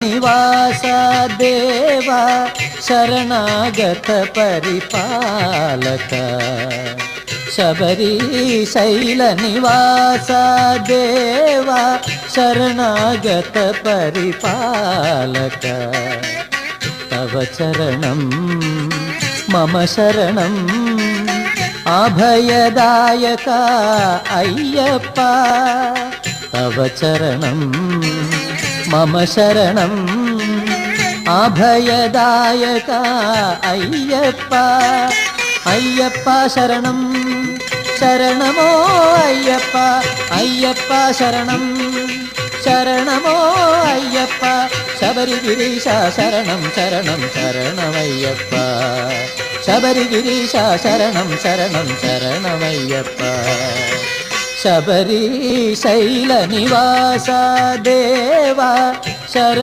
నివాస దేవా శరణాగత పరిపాలక శబరిశైల నివాస దేవా శరణాగత పరిపాలక తవ చరణం మమ శరణం అభయదాయక అయ్యప్ప తవ చరణం మమ శరణం అభయదాయక అయ్యప్ప అయ్యప్ప శరణం శరణమో అయ్యప్ప అయ్యప్ప శరణం శరణమో అయ్యప్ప శబరిగిరీశ శరణం శరణం శరణమయ్యప్ప శబరిగిరీశ శరణం శరణం శరణమయ్యప్ప శబరిశైల నివాస దేవా శర